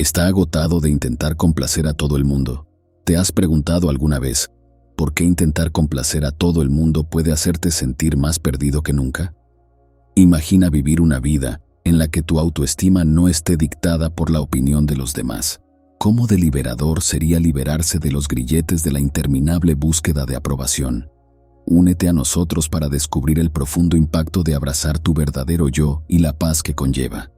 ¿Está agotado de intentar complacer a todo el mundo? ¿Te has preguntado alguna vez por qué intentar complacer a todo el mundo puede hacerte sentir más perdido que nunca? Imagina vivir una vida en la que tu autoestima no esté dictada por la opinión de los demás. ¿Cómo de liberador sería liberarse de los grilletes de la interminable búsqueda de aprobación? Únete a nosotros para descubrir el profundo impacto de abrazar tu verdadero yo y la paz que conlleva.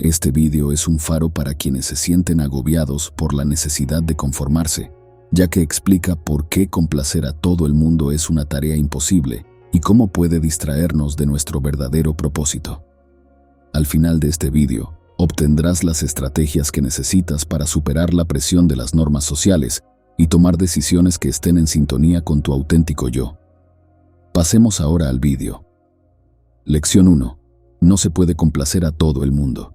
Este vídeo es un faro para quienes se sienten agobiados por la necesidad de conformarse, ya que explica por qué complacer a todo el mundo es una tarea imposible y cómo puede distraernos de nuestro verdadero propósito. Al final de este vídeo, obtendrás las estrategias que necesitas para superar la presión de las normas sociales y tomar decisiones que estén en sintonía con tu auténtico yo. Pasemos ahora al vídeo. Lección 1. No se puede complacer a todo el mundo.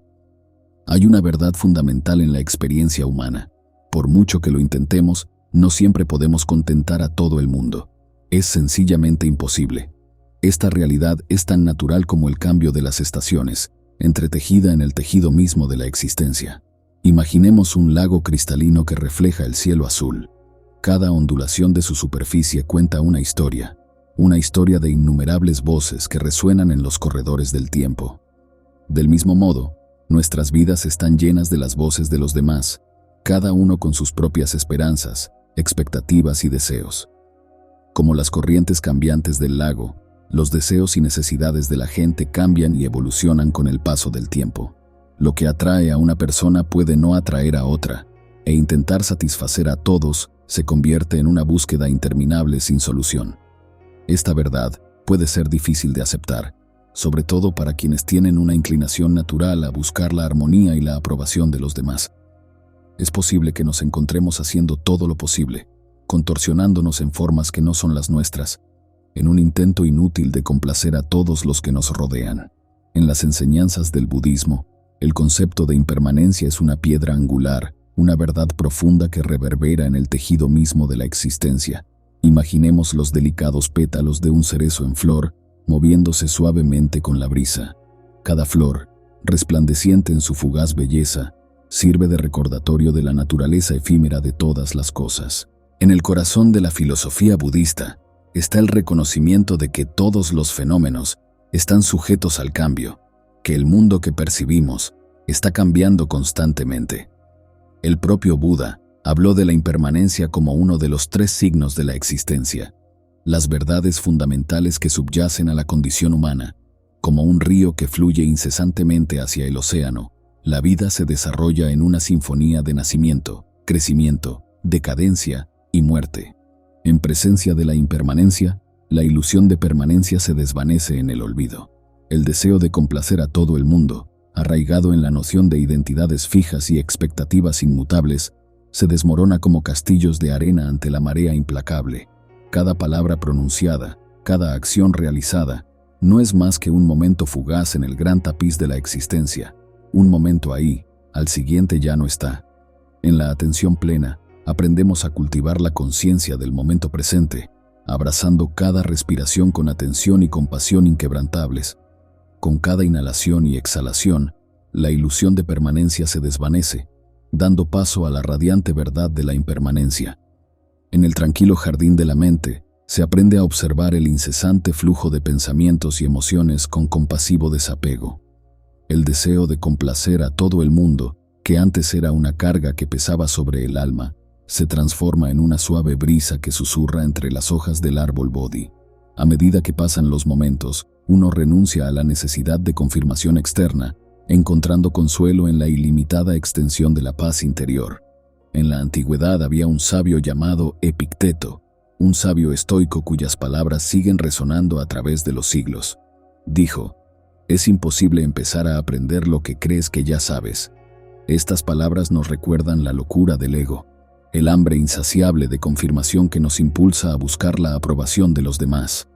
Hay una verdad fundamental en la experiencia humana. Por mucho que lo intentemos, no siempre podemos contentar a todo el mundo. Es sencillamente imposible. Esta realidad es tan natural como el cambio de las estaciones, entretejida en el tejido mismo de la existencia. Imaginemos un lago cristalino que refleja el cielo azul. Cada ondulación de su superficie cuenta una historia de innumerables voces que resuenan en los corredores del tiempo. Del mismo modo, nuestras vidas están llenas de las voces de los demás, cada uno con sus propias esperanzas, expectativas y deseos. Como las corrientes cambiantes del lago, los deseos y necesidades de la gente cambian y evolucionan con el paso del tiempo. Lo que atrae a una persona puede no atraer a otra, e intentar satisfacer a todos se convierte en una búsqueda interminable sin solución. Esta verdad puede ser difícil de aceptar, sobre todo para quienes tienen una inclinación natural a buscar la armonía y la aprobación de los demás. Es posible que nos encontremos haciendo todo lo posible, contorsionándonos en formas que no son las nuestras, en un intento inútil de complacer a todos los que nos rodean. En las enseñanzas del budismo, el concepto de impermanencia es una piedra angular, una verdad profunda que reverbera en el tejido mismo de la existencia. Imaginemos los delicados pétalos de un cerezo en flor, moviéndose suavemente con la brisa. Cada flor, resplandeciente en su fugaz belleza, sirve de recordatorio de la naturaleza efímera de todas las cosas. En el corazón de la filosofía budista está el reconocimiento de que todos los fenómenos están sujetos al cambio, que el mundo que percibimos está cambiando constantemente. El propio Buda habló de la impermanencia como uno de los 3 signos de la existencia, las verdades fundamentales que subyacen a la condición humana. Como un río que fluye incesantemente hacia el océano, la vida se desarrolla en una sinfonía de nacimiento, crecimiento, decadencia y muerte. En presencia de la impermanencia, la ilusión de permanencia se desvanece en el olvido. El deseo de complacer a todo el mundo, arraigado en la noción de identidades fijas y expectativas inmutables, se desmorona como castillos de arena ante la marea implacable. Cada palabra pronunciada, cada acción realizada, no es más que un momento fugaz en el gran tapiz de la existencia. Un momento ahí, al siguiente ya no está. En la atención plena, aprendemos a cultivar la conciencia del momento presente, abrazando cada respiración con atención y compasión inquebrantables. Con cada inhalación y exhalación, la ilusión de permanencia se desvanece, dando paso a la radiante verdad de la impermanencia. En el tranquilo jardín de la mente, se aprende a observar el incesante flujo de pensamientos y emociones con compasivo desapego. El deseo de complacer a todo el mundo, que antes era una carga que pesaba sobre el alma, se transforma en una suave brisa que susurra entre las hojas del árbol bodhi. A medida que pasan los momentos, uno renuncia a la necesidad de confirmación externa, encontrando consuelo en la ilimitada extensión de la paz interior. En la antigüedad había un sabio llamado Epicteto, un sabio estoico cuyas palabras siguen resonando a través de los siglos. Dijo: «Es imposible empezar a aprender lo que crees que ya sabes». Estas palabras nos recuerdan la locura del ego, el hambre insaciable de confirmación que nos impulsa a buscar la aprobación de los demás.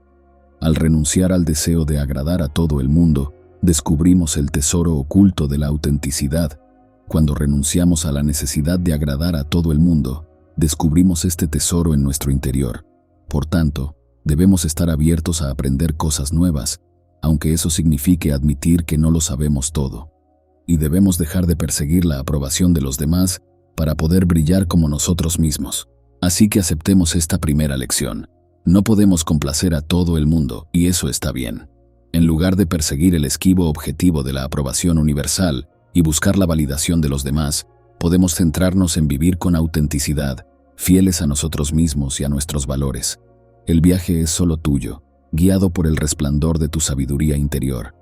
Al renunciar al deseo de agradar a todo el mundo, descubrimos el tesoro oculto de la autenticidad. Cuando renunciamos a la necesidad de agradar a todo el mundo, descubrimos este tesoro en nuestro interior. Por tanto, debemos estar abiertos a aprender cosas nuevas, aunque eso signifique admitir que no lo sabemos todo. y debemos dejar de perseguir la aprobación de los demás para poder brillar como nosotros mismos. Así que aceptemos esta primera lección. No podemos complacer a todo el mundo, y eso está bien. En lugar de perseguir el esquivo objetivo de la aprobación universal y buscar la validación de los demás, podemos centrarnos en vivir con autenticidad, fieles a nosotros mismos y a nuestros valores. El viaje es solo tuyo, guiado por el resplandor de tu sabiduría interior.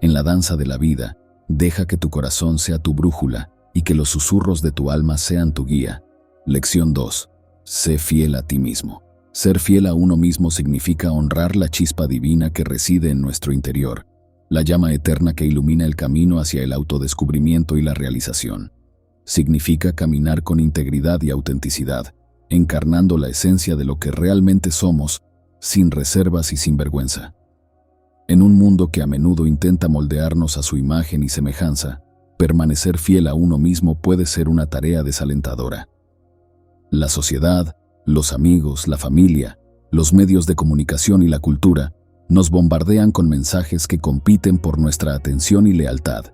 En la danza de la vida, deja que tu corazón sea tu brújula y que los susurros de tu alma sean tu guía. Lección 2. Sé fiel a ti mismo. Ser fiel a uno mismo significa honrar la chispa divina que reside en nuestro interior, la llama eterna que ilumina el camino hacia el autodescubrimiento y la realización. Significa caminar con integridad y autenticidad, encarnando la esencia de lo que realmente somos, sin reservas y sin vergüenza. En un mundo que a menudo intenta moldearnos a su imagen y semejanza, permanecer fiel a uno mismo puede ser una tarea desalentadora. La sociedad, los amigos, la familia, los medios de comunicación y la cultura nos bombardean con mensajes que compiten por nuestra atención y lealtad.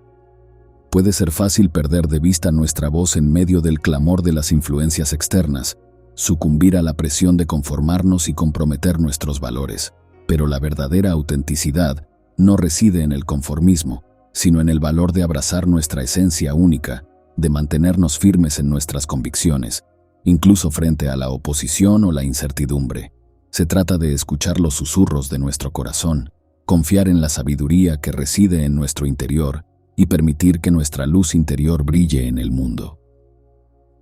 Puede ser fácil perder de vista nuestra voz en medio del clamor de las influencias externas, sucumbir a la presión de conformarnos y comprometer nuestros valores. Pero la verdadera autenticidad no reside en el conformismo, sino en el valor de abrazar nuestra esencia única, de mantenernos firmes en nuestras convicciones, incluso frente a la oposición o la incertidumbre. Se trata de escuchar los susurros de nuestro corazón, confiar en la sabiduría que reside en nuestro interior y permitir que nuestra luz interior brille en el mundo.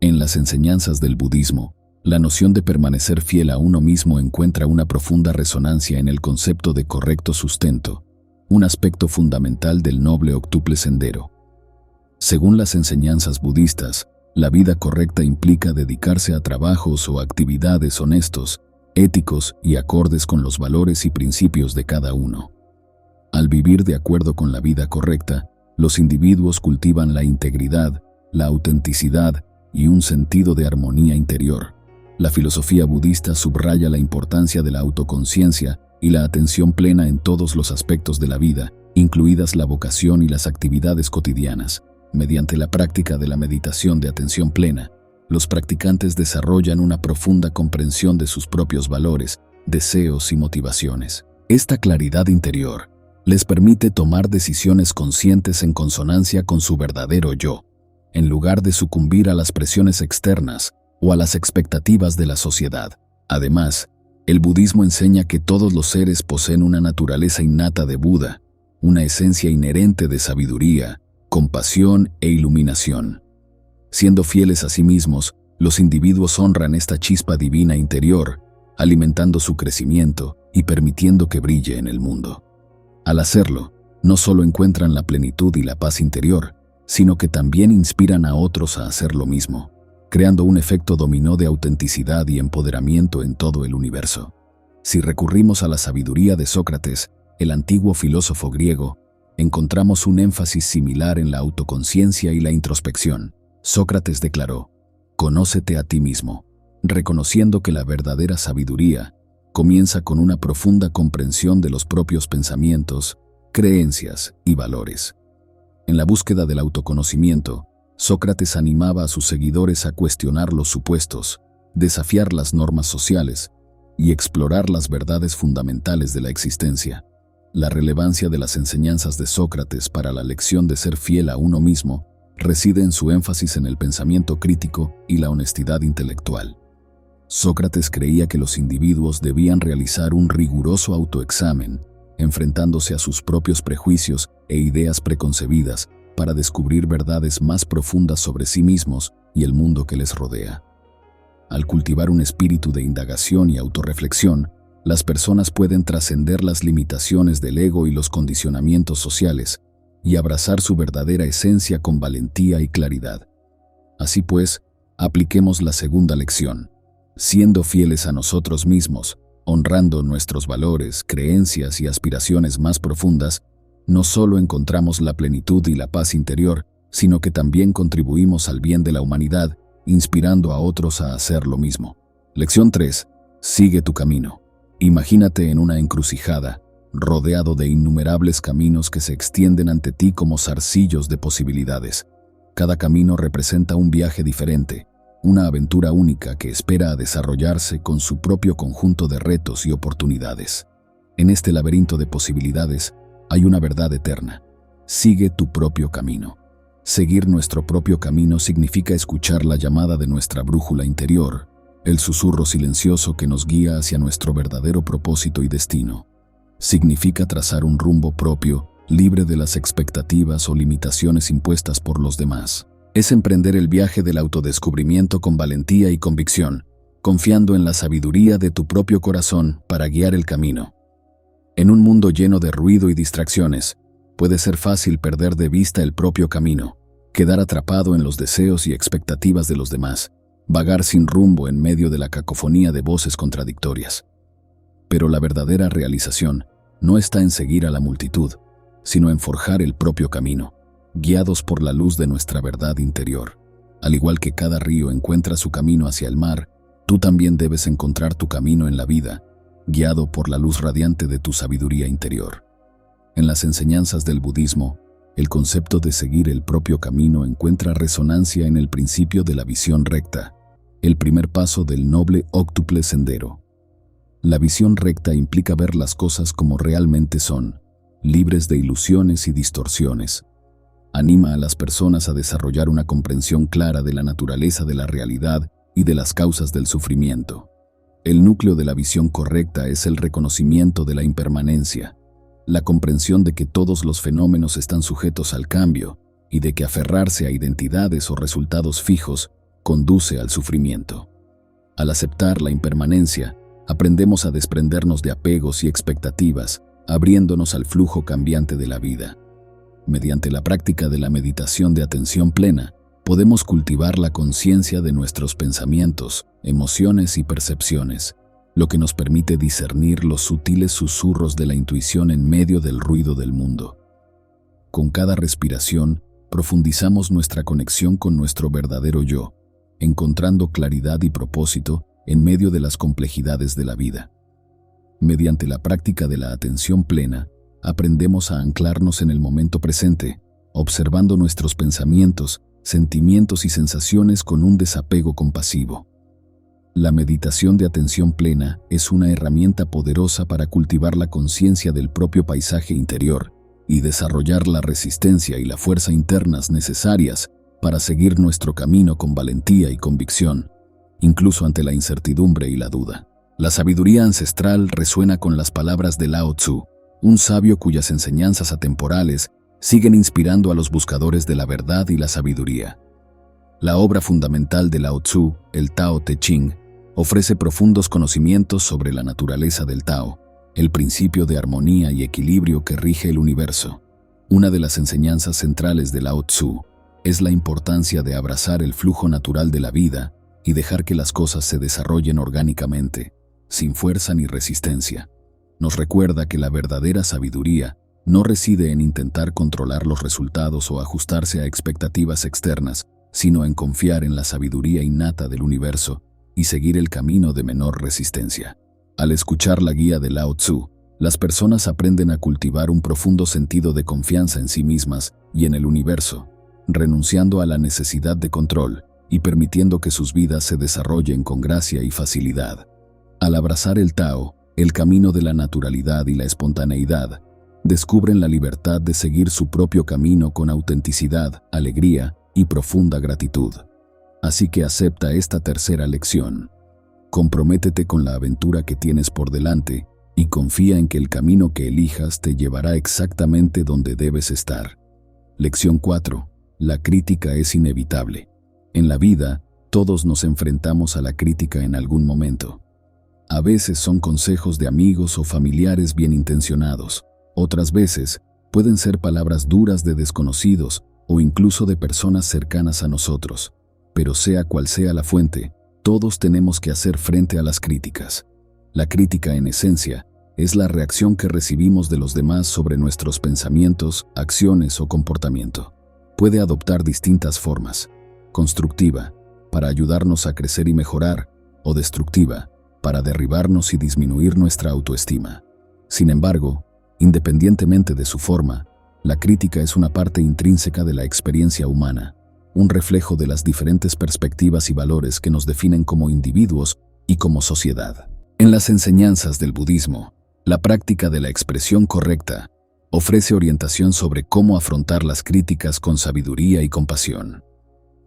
En las enseñanzas del budismo, la noción de permanecer fiel a uno mismo encuentra una profunda resonancia en el concepto de correcto sustento, un aspecto fundamental del noble octuple sendero. Según las enseñanzas budistas, la vida correcta implica dedicarse a trabajos o actividades honestos, éticos y acordes con los valores y principios de cada uno. Al vivir de acuerdo con la vida correcta, los individuos cultivan la integridad, la autenticidad y un sentido de armonía interior. La filosofía budista subraya la importancia de la autoconciencia y la atención plena en todos los aspectos de la vida, incluidas la vocación y las actividades cotidianas. Mediante la práctica de la meditación de atención plena, los practicantes desarrollan una profunda comprensión de sus propios valores, deseos y motivaciones. Esta claridad interior les permite tomar decisiones conscientes en consonancia con su verdadero yo, en lugar de sucumbir a las presiones externas o a las expectativas de la sociedad. Además, el budismo enseña que todos los seres poseen una naturaleza innata de Buda, una esencia inherente de sabiduría, compasión e iluminación. Siendo fieles a sí mismos, los individuos honran esta chispa divina interior, alimentando su crecimiento y permitiendo que brille en el mundo. Al hacerlo, no solo encuentran la plenitud y la paz interior, sino que también inspiran a otros a hacer lo mismo, creando un efecto dominó de autenticidad y empoderamiento en todo el universo. Si recurrimos a la sabiduría de Sócrates, el antiguo filósofo griego, encontramos un énfasis similar en la autoconciencia y la introspección. Sócrates declaró: «Conócete a ti mismo», reconociendo que la verdadera sabiduría comienza con una profunda comprensión de los propios pensamientos, creencias y valores. En la búsqueda del autoconocimiento, Sócrates animaba a sus seguidores a cuestionar los supuestos, desafiar las normas sociales y explorar las verdades fundamentales de la existencia. La relevancia de las enseñanzas de Sócrates para la lección de ser fiel a uno mismo reside en su énfasis en el pensamiento crítico y la honestidad intelectual. Sócrates creía que los individuos debían realizar un riguroso autoexamen, enfrentándose a sus propios prejuicios e ideas preconcebidas para descubrir verdades más profundas sobre sí mismos y el mundo que les rodea. Al cultivar un espíritu de indagación y autorreflexión, las personas pueden trascender las limitaciones del ego y los condicionamientos sociales y abrazar su verdadera esencia con valentía y claridad. Así pues, apliquemos la segunda lección. Siendo fieles a nosotros mismos, honrando nuestros valores, creencias y aspiraciones más profundas, no solo encontramos la plenitud y la paz interior, sino que también contribuimos al bien de la humanidad, inspirando a otros a hacer lo mismo. Lección 3. Sigue tu camino. Imagínate en una encrucijada, rodeado de innumerables caminos que se extienden ante ti como zarcillos de posibilidades. Cada camino representa un viaje diferente, una aventura única que espera a desarrollarse con su propio conjunto de retos y oportunidades. En este laberinto de posibilidades hay una verdad eterna. Sigue tu propio camino. Seguir nuestro propio camino significa escuchar la llamada de nuestra brújula interior, el susurro silencioso que nos guía hacia nuestro verdadero propósito y destino. Significa trazar un rumbo propio, libre de las expectativas o limitaciones impuestas por los demás. Es emprender el viaje del autodescubrimiento con valentía y convicción, confiando en la sabiduría de tu propio corazón para guiar el camino. En un mundo lleno de ruido y distracciones, puede ser fácil perder de vista el propio camino, quedar atrapado en los deseos y expectativas de los demás, vagar sin rumbo en medio de la cacofonía de voces contradictorias. Pero la verdadera realización no está en seguir a la multitud, sino en forjar el propio camino, guiados por la luz de nuestra verdad interior. Al igual que cada río encuentra su camino hacia el mar, tú también debes encontrar tu camino en la vida, guiado por la luz radiante de tu sabiduría interior. En las enseñanzas del budismo, el concepto de seguir el propio camino encuentra resonancia en el principio de la visión recta, el primer paso del noble óctuple sendero. La visión recta implica ver las cosas como realmente son, libres de ilusiones y distorsiones. Anima a las personas a desarrollar una comprensión clara de la naturaleza de la realidad y de las causas del sufrimiento. El núcleo de la visión correcta es el reconocimiento de la impermanencia, la comprensión de que todos los fenómenos están sujetos al cambio y de que aferrarse a identidades o resultados fijos conduce al sufrimiento. Al aceptar la impermanencia, aprendemos a desprendernos de apegos y expectativas, abriéndonos al flujo cambiante de la vida. Mediante la práctica de la meditación de atención plena, podemos cultivar la conciencia de nuestros pensamientos, emociones y percepciones, lo que nos permite discernir los sutiles susurros de la intuición en medio del ruido del mundo. Con cada respiración, profundizamos nuestra conexión con nuestro verdadero yo, encontrando claridad y propósito en medio de las complejidades de la vida. Mediante la práctica de la atención plena, aprendemos a anclarnos en el momento presente, observando nuestros pensamientos, sentimientos y sensaciones con un desapego compasivo. La meditación de atención plena es una herramienta poderosa para cultivar la conciencia del propio paisaje interior y desarrollar la resistencia y la fuerza internas necesarias para seguir nuestro camino con valentía y convicción, incluso ante la incertidumbre y la duda. La sabiduría ancestral resuena con las palabras de Lao Tzu, un sabio cuyas enseñanzas atemporales siguen inspirando a los buscadores de la verdad y la sabiduría. La obra fundamental de Lao Tzu, el Tao Te Ching, ofrece profundos conocimientos sobre la naturaleza del Tao, el principio de armonía y equilibrio que rige el universo. Una de las enseñanzas centrales de Lao Tzu es la importancia de abrazar el flujo natural de la vida y dejar que las cosas se desarrollen orgánicamente, sin fuerza ni resistencia. Nos recuerda que la verdadera sabiduría no reside en intentar controlar los resultados o ajustarse a expectativas externas, sino en confiar en la sabiduría innata del universo y seguir el camino de menor resistencia. Al escuchar la guía de Lao Tzu, las personas aprenden a cultivar un profundo sentido de confianza en sí mismas y en el universo, renunciando a la necesidad de control y permitiendo que sus vidas se desarrollen con gracia y facilidad. Al abrazar el Tao, el camino de la naturalidad y la espontaneidad, descubren la libertad de seguir su propio camino con autenticidad, alegría y profunda gratitud. Así que acepta esta tercera lección. Comprométete con la aventura que tienes por delante y confía en que el camino que elijas te llevará exactamente donde debes estar. Lección 4. La crítica es inevitable. En la vida, todos nos enfrentamos a la crítica en algún momento. A veces son consejos de amigos o familiares bien intencionados. Otras veces pueden ser palabras duras de desconocidos o incluso de personas cercanas a nosotros. Pero sea cual sea la fuente, todos tenemos que hacer frente a las críticas. La crítica, en esencia, es la reacción que recibimos de los demás sobre nuestros pensamientos, acciones o comportamiento. Puede adoptar distintas formas: constructiva, para ayudarnos a crecer y mejorar, o destructiva, para derribarnos y disminuir nuestra autoestima. Sin embargo, Independientemente de su forma, la crítica es una parte intrínseca de la experiencia humana, un reflejo de las diferentes perspectivas y valores que nos definen como individuos y como sociedad. En las enseñanzas del budismo, la práctica de la expresión correcta ofrece orientación sobre cómo afrontar las críticas con sabiduría y compasión.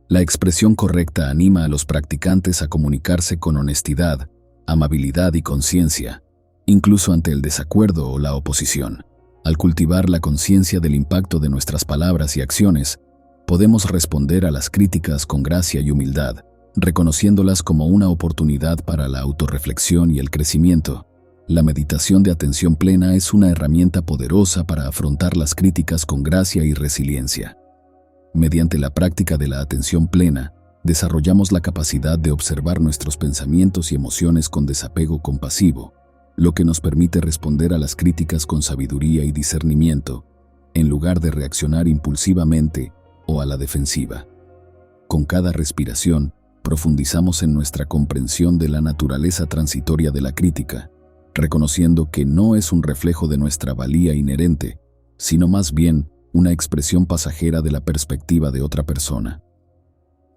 La expresión correcta anima a los practicantes a comunicarse con honestidad, amabilidad y conciencia, incluso ante el desacuerdo o la oposición. Al cultivar la conciencia del impacto de nuestras palabras y acciones, podemos responder a las críticas con gracia y humildad, reconociéndolas como una oportunidad para la autorreflexión y el crecimiento. La meditación de atención plena es una herramienta poderosa para afrontar las críticas con gracia y resiliencia. Mediante la práctica de la atención plena, desarrollamos la capacidad de observar nuestros pensamientos y emociones con desapego compasivo, lo que nos permite responder a las críticas con sabiduría y discernimiento, en lugar de reaccionar impulsivamente o a la defensiva. Con cada respiración, profundizamos en nuestra comprensión de la naturaleza transitoria de la crítica, reconociendo que no es un reflejo de nuestra valía inherente, sino más bien una expresión pasajera de la perspectiva de otra persona.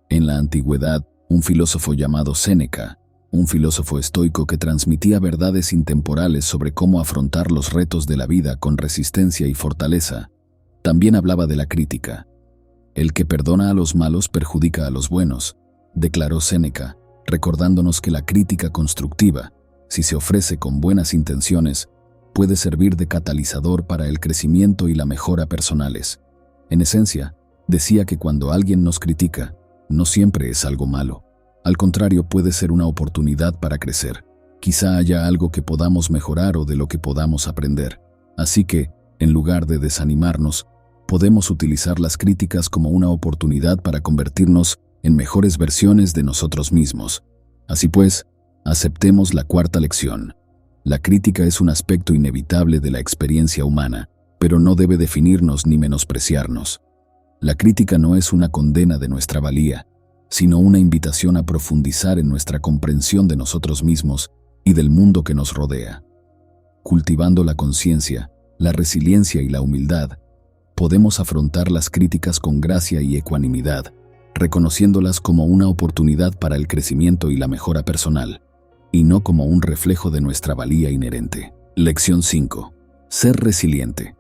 En la antigüedad, un filósofo llamado Séneca, un filósofo estoico que transmitía verdades intemporales sobre cómo afrontar los retos de la vida con resistencia y fortaleza, también hablaba de la crítica. El que perdona a los malos perjudica a los buenos, declaró Séneca, recordándonos que la crítica constructiva, si se ofrece con buenas intenciones, puede servir de catalizador para el crecimiento y la mejora personales. En esencia, decía que cuando alguien nos critica, no siempre es algo malo. Al contrario, puede ser una oportunidad para crecer. Quizá haya algo que podamos mejorar o de lo que podamos aprender. Así que, en lugar de desanimarnos, podemos utilizar las críticas como una oportunidad para convertirnos en mejores versiones de nosotros mismos. Así pues, aceptemos la cuarta lección. La crítica es un aspecto inevitable de la experiencia humana, pero no debe definirnos ni menospreciarnos. La crítica no es una condena de nuestra valía, sino una invitación a profundizar en nuestra comprensión de nosotros mismos y del mundo que nos rodea. Cultivando la conciencia, la resiliencia y la humildad, podemos afrontar las críticas con gracia y ecuanimidad, reconociéndolas como una oportunidad para el crecimiento y la mejora personal, y no como un reflejo de nuestra valía inherente. Lección 5. Ser resiliente.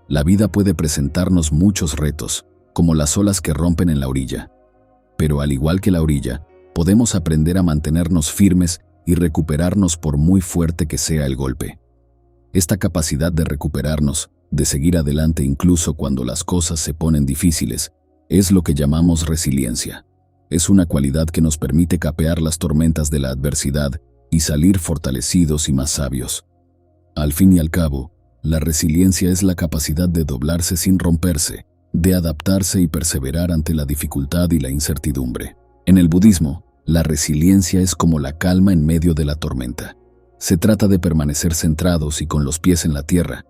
La vida puede presentarnos muchos retos, como las olas que rompen en la orilla. Pero al igual que la orilla, podemos aprender a mantenernos firmes y recuperarnos por muy fuerte que sea el golpe. Esta capacidad de recuperarnos, de seguir adelante incluso cuando las cosas se ponen difíciles, es lo que llamamos resiliencia. Es una cualidad que nos permite capear las tormentas de la adversidad y salir fortalecidos y más sabios. Al fin y al cabo, la resiliencia es la capacidad de doblarse sin romperse, de adaptarse y perseverar ante la dificultad y la incertidumbre. En el budismo, la resiliencia es como la calma en medio de la tormenta. Se trata de permanecer centrados y con los pies en la tierra,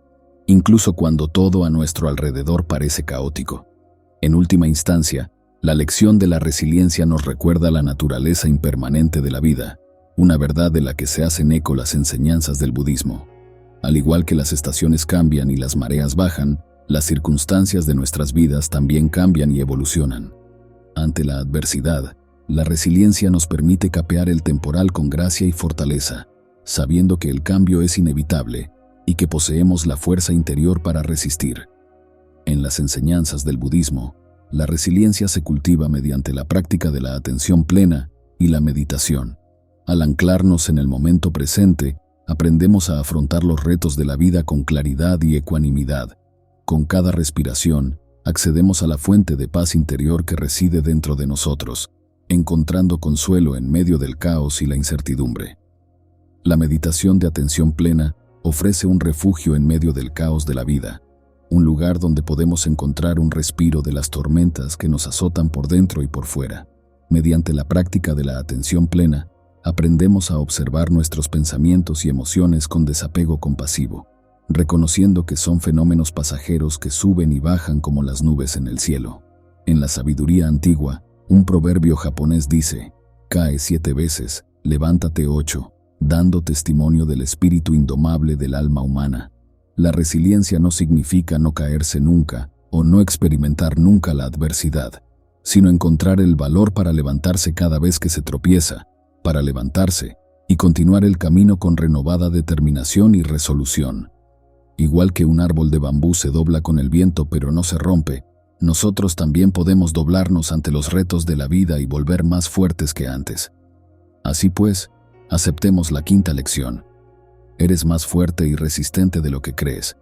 incluso cuando todo a nuestro alrededor parece caótico. En última instancia, la lección de la resiliencia nos recuerda la naturaleza impermanente de la vida, una verdad de la que se hacen eco las enseñanzas del budismo. Al igual que las estaciones cambian y las mareas bajan, las circunstancias de nuestras vidas también cambian y evolucionan. Ante la adversidad, la resiliencia nos permite capear el temporal con gracia y fortaleza, sabiendo que el cambio es inevitable y que poseemos la fuerza interior para resistir. En las enseñanzas del budismo, la resiliencia se cultiva mediante la práctica de la atención plena y la meditación. Al anclarnos en el momento presente, aprendemos a afrontar los retos de la vida con claridad y ecuanimidad. Con cada respiración, accedemos a la fuente de paz interior que reside dentro de nosotros, encontrando consuelo en medio del caos y la incertidumbre. La meditación de atención plena ofrece un refugio en medio del caos de la vida, un lugar donde podemos encontrar un respiro de las tormentas que nos azotan por dentro y por fuera. Mediante la práctica de la atención plena, aprendemos a observar nuestros pensamientos y emociones con desapego compasivo, reconociendo que son fenómenos pasajeros que suben y bajan como las nubes en el cielo. En la sabiduría antigua, un proverbio japonés dice: «Cae 7 veces, levántate 8», dando testimonio del espíritu indomable del alma humana. La resiliencia no significa no caerse nunca o no experimentar nunca la adversidad, sino encontrar el valor para levantarse cada vez que se tropieza, para levantarse y continuar el camino con renovada determinación y resolución. Igual que un árbol de bambú se dobla con el viento pero no se rompe, nosotros también podemos doblarnos ante los retos de la vida y volver más fuertes que antes. Así pues, aceptemos la quinta lección. Eres más fuerte y resistente de lo que crees.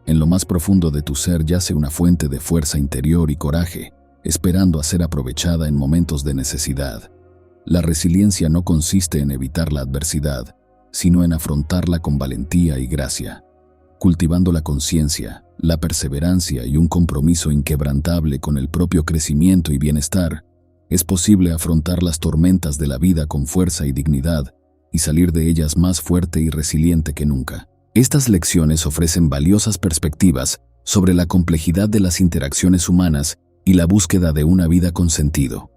En lo más profundo de tu ser yace una fuente de fuerza interior y coraje, esperando a ser aprovechada en momentos de necesidad. La resiliencia no consiste en evitar la adversidad, sino en afrontarla con valentía y gracia. Cultivando la conciencia, la perseverancia y un compromiso inquebrantable con el propio crecimiento y bienestar, es posible afrontar las tormentas de la vida con fuerza y dignidad y salir de ellas más fuerte y resiliente que nunca. Estas lecciones ofrecen valiosas perspectivas sobre la complejidad de las interacciones humanas y la búsqueda de una vida con sentido.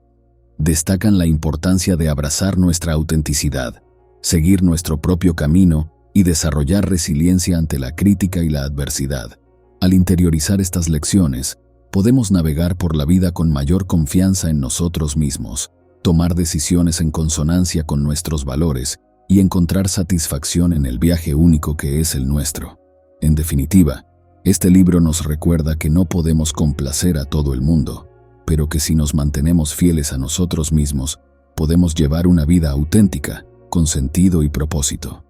Destacan la importancia de abrazar nuestra autenticidad, seguir nuestro propio camino y desarrollar resiliencia ante la crítica y la adversidad. Al interiorizar estas lecciones, podemos navegar por la vida con mayor confianza en nosotros mismos, tomar decisiones en consonancia con nuestros valores y encontrar satisfacción en el viaje único que es el nuestro. En definitiva, este libro nos recuerda que no podemos complacer a todo el mundo, pero que si nos mantenemos fieles a nosotros mismos, podemos llevar una vida auténtica, con sentido y propósito.